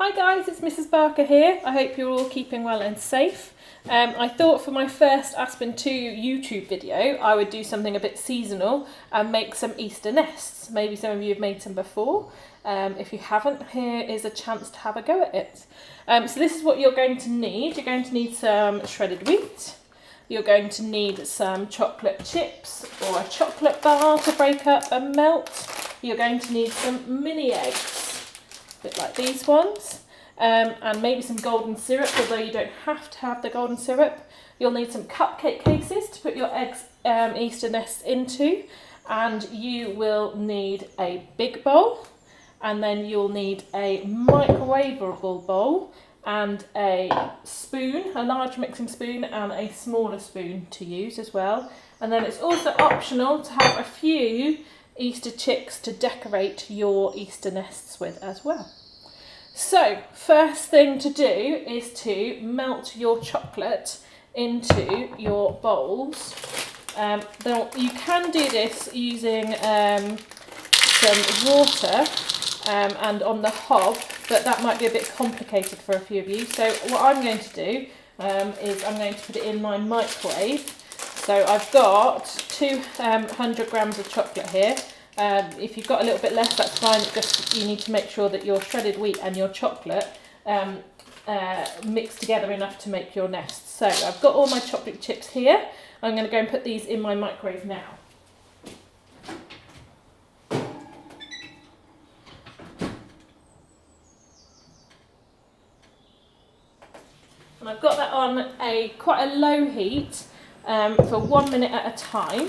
Hi guys, it's Mrs Barker here. I hope you're all keeping well and safe. I thought for my first Aspen 2 YouTube video I would do something a bit seasonal and make some Easter nests. Maybe some of you have made some before. If you haven't, here is a chance to have a go at it. So this is what you're going to need. You're going to need some shredded wheat. You're going to need some chocolate chips or a chocolate bar to break up and melt. You're going to need some mini eggs, a bit like these ones, and maybe some golden syrup, although you don't have to have the golden syrup. You'll need some cupcake cases to put your eggs Easter nests into, and you will need a big bowl, and then you'll need a microwavable bowl and a spoon, a large mixing spoon and a smaller spoon to use as well. And then it's also optional to have a few Easter chicks to decorate your Easter nests with as well. So first thing to do is to melt your chocolate into your bowls. You can do this using some water and on the hob, but that might be a bit complicated for a few of you. So what I'm going to do is I'm going to put it in my microwave. So I've got 200 grams of chocolate here. If you've got a little bit less, that's fine. Just you need to make sure that your shredded wheat and your chocolate mix together enough to make your nest. So I've got all my chocolate chips here. I'm going to go and put these in my microwave now. And I've got that on quite a low heat for 1 minute at a time,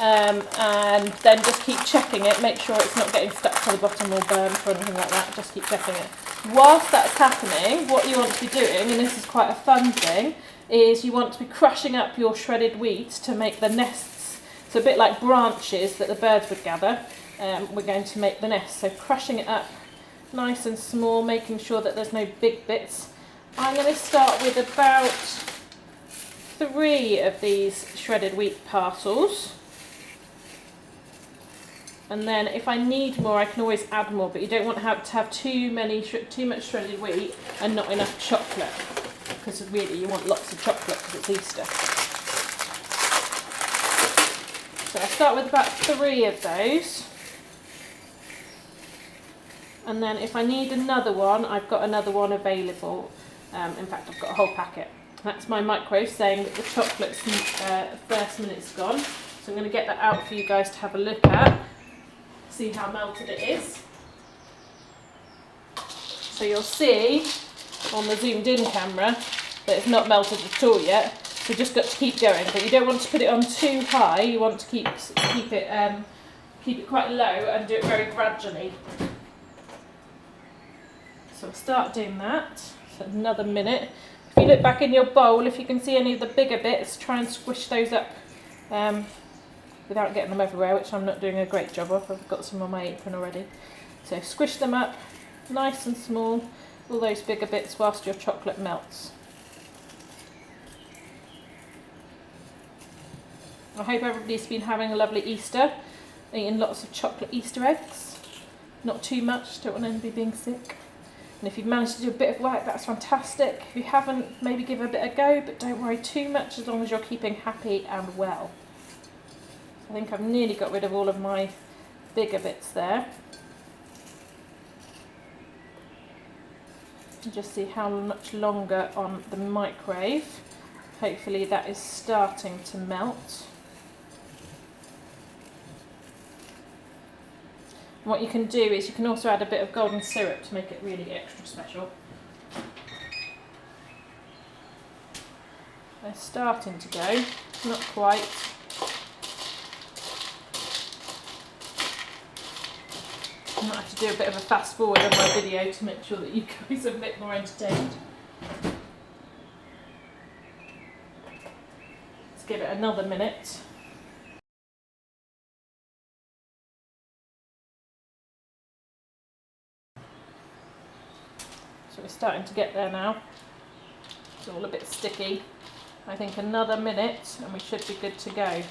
and then just keep checking it, make sure it's not getting stuck to the bottom or burnt or anything like that, just keep checking it. Whilst that's happening, what you want to be doing, and this is quite a fun thing, is you want to be crushing up your shredded wheat to make the nests, so a bit like branches that the birds would gather. We're going to make the nest, so crushing it up nice and small, making sure that there's no big bits. I'm going to start with about 3 of these shredded wheat parcels, and then if I need more I can always add more, but you don't want to have too much shredded wheat and not enough chocolate, because really you want lots of chocolate because it's Easter. So I start with about 3 of those, and then if I need another one I've got another one available. In fact, I've got a whole packet. That's my microwave saying that the chocolate's first minute's gone. So I'm going to get that out for you guys to have a look at, see how melted it is. So you'll see on the zoomed in camera that it's not melted at all yet. So just got to keep going, but you don't want to put it on too high. You want to keep it quite low and do it very gradually. So I'll start doing that. Another minute. If you look back in your bowl, if you can see any of the bigger bits, try and squish those up without getting them everywhere, which I'm not doing a great job of. I've got some on my apron already. So squish them up nice and small, all those bigger bits, whilst your chocolate melts. I hope everybody's been having a lovely Easter, eating lots of chocolate Easter eggs. Not too much, don't want anybody being sick. And if you've managed to do a bit of work, that's fantastic. If you haven't, maybe give it a bit a go, but don't worry too much as long as you're keeping happy and well. I think I've nearly got rid of all of my bigger bits there. And just see how much longer on the microwave. Hopefully that is starting to melt. What you can do is you can also add a bit of golden syrup to make it really extra special. They're starting to go, not quite. I might have to do a bit of a fast forward on my video to make sure that you guys are a bit more entertained. Let's give it another minute. So we're starting to get there now. It's all a bit sticky. I think another minute and we should be good to go.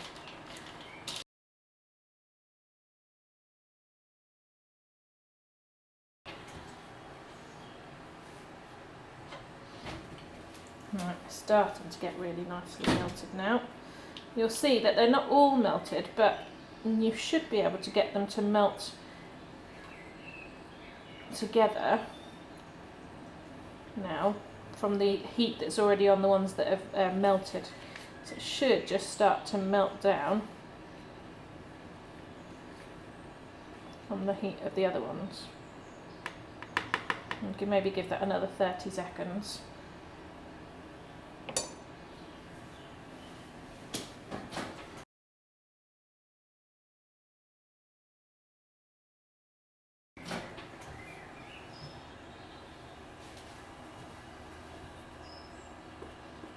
Right, starting to get really nicely melted now. You'll see that they're not all melted, but you should be able to get them to melt together now from the heat that's already on the ones that have melted. So it should just start to melt down from the heat of the other ones. You can maybe give that another 30 seconds.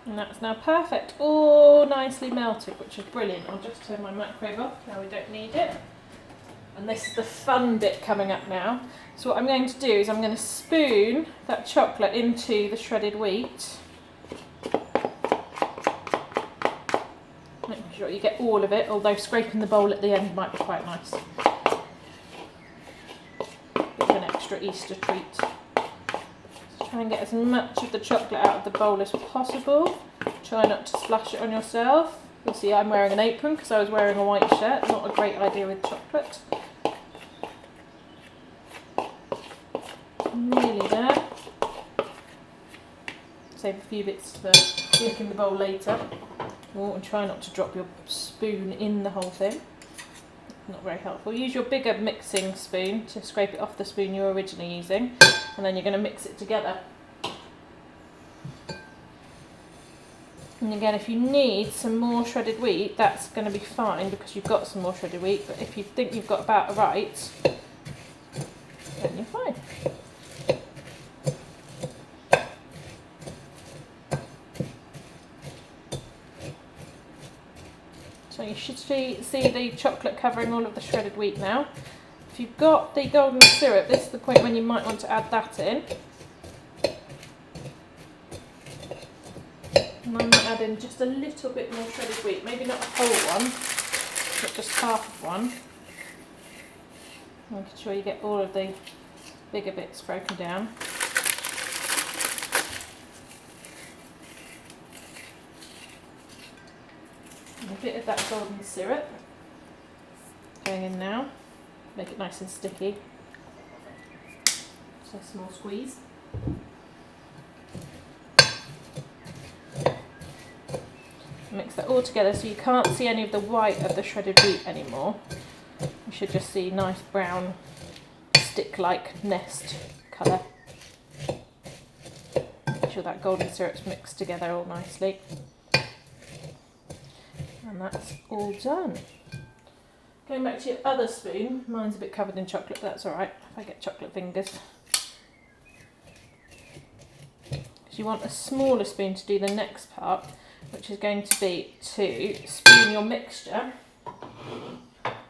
And that's now perfect, all nicely melted, which is brilliant. I'll just turn my microwave off, now we don't need it. And this is the fun bit coming up now. So what I'm going to do is I'm going to spoon that chocolate into the shredded wheat. Make sure you get all of it, although scraping the bowl at the end might be quite nice. Bit of an extra Easter treat. Try and get as much of the chocolate out of the bowl as possible. Try not to splash it on yourself. You'll see I'm wearing an apron because I was wearing a white shirt. Not a great idea with chocolate. Nearly there. Save a few bits for sticking the bowl later. Oh, and try not to drop your spoon in the whole thing. Not very helpful. Use your bigger mixing spoon to scrape it off the spoon you were originally using, and then you're going to mix it together. And again, if you need some more shredded wheat, that's going to be fine because you've got some more shredded wheat, but if you think you've got about right, then you're fine. So you should see the chocolate covering all of the shredded wheat now. If you've got the golden syrup, this is the point when you might want to add that in. And I might add in just a little bit more shredded wheat, maybe not a whole one, but just half of one. Making sure you get all of the bigger bits broken down. And a bit of that golden syrup going in now. Make it nice and sticky. So a small squeeze. Mix that all together so you can't see any of the white of the shredded wheat anymore. You should just see nice brown stick-like nest colour. Make sure that golden syrup's mixed together all nicely. And that's all done. Going back to your other spoon, mine's a bit covered in chocolate, but that's alright if I get chocolate fingers. Because you want a smaller spoon to do the next part, which is going to be to spoon your mixture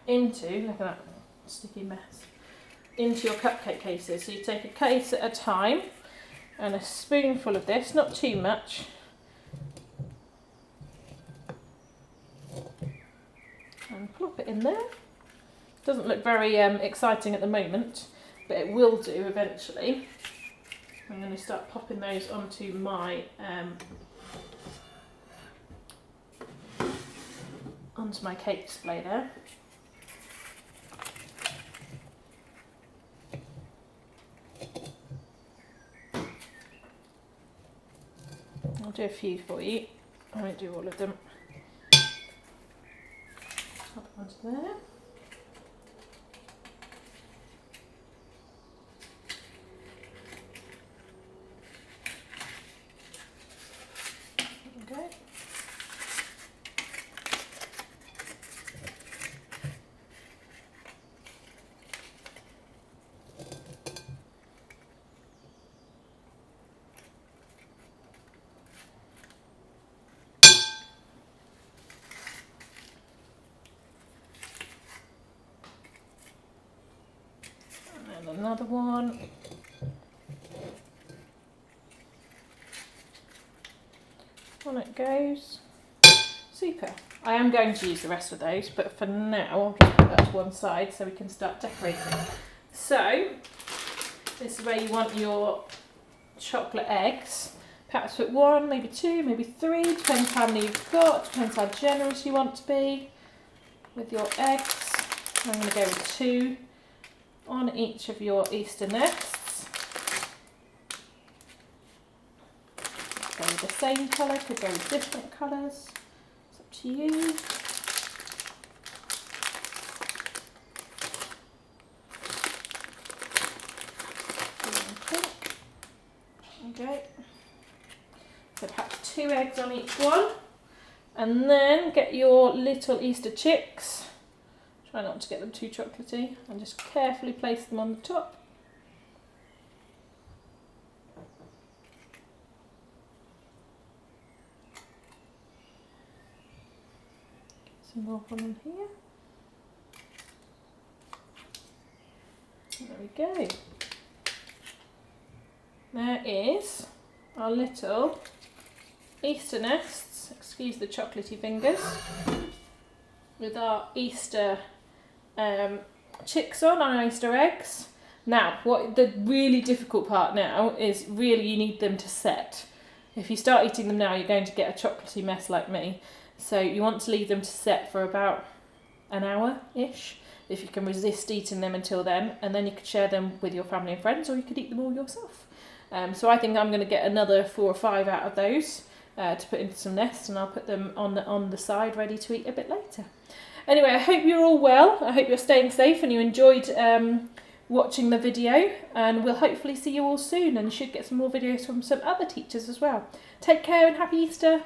into, look at that sticky mess, into your cupcake cases. So you take a case at a time and a spoonful of this, not too much. And plop it in there. Doesn't look very exciting at the moment, but it will do eventually. I'm going to start popping those onto my cake display there. I'll do a few for you. I won't do all of them. Pop it onto there. Okay. And another one. On it goes. Super. I am going to use the rest of those, but for now I'll just put that to one side so we can start decorating. So, this is where you want your chocolate eggs. Perhaps put 1, maybe 2, maybe 3, depends how many you've got, depends how generous you want to be with your eggs. I'm going to go with 2 on each of your Easter nests. Go with the same colour, could go with different colours, it's up to you. Okay, so perhaps 2 eggs on each one, and then get your little Easter chicks. Try not to get them too chocolatey, and just carefully place them on the top. Get some more on here. There we go. There is our little Easter nests, excuse the chocolatey fingers, with our Easter chicks on, our Easter eggs. Now, what the really difficult part now is really you need them to set. If you start eating them now, you're going to get a chocolatey mess like me. So you want to leave them to set for about an hour-ish, if you can resist eating them until then, and then you could share them with your family and friends, or you could eat them all yourself. So I think I'm going to get another 4 or 5 out of those to put into some nests, and I'll put them on the side ready to eat a bit later. Anyway, I hope you're all well. I hope you're staying safe and you enjoyed watching the video, and we'll hopefully see you all soon, and you should get some more videos from some other teachers as well. Take care and happy Easter.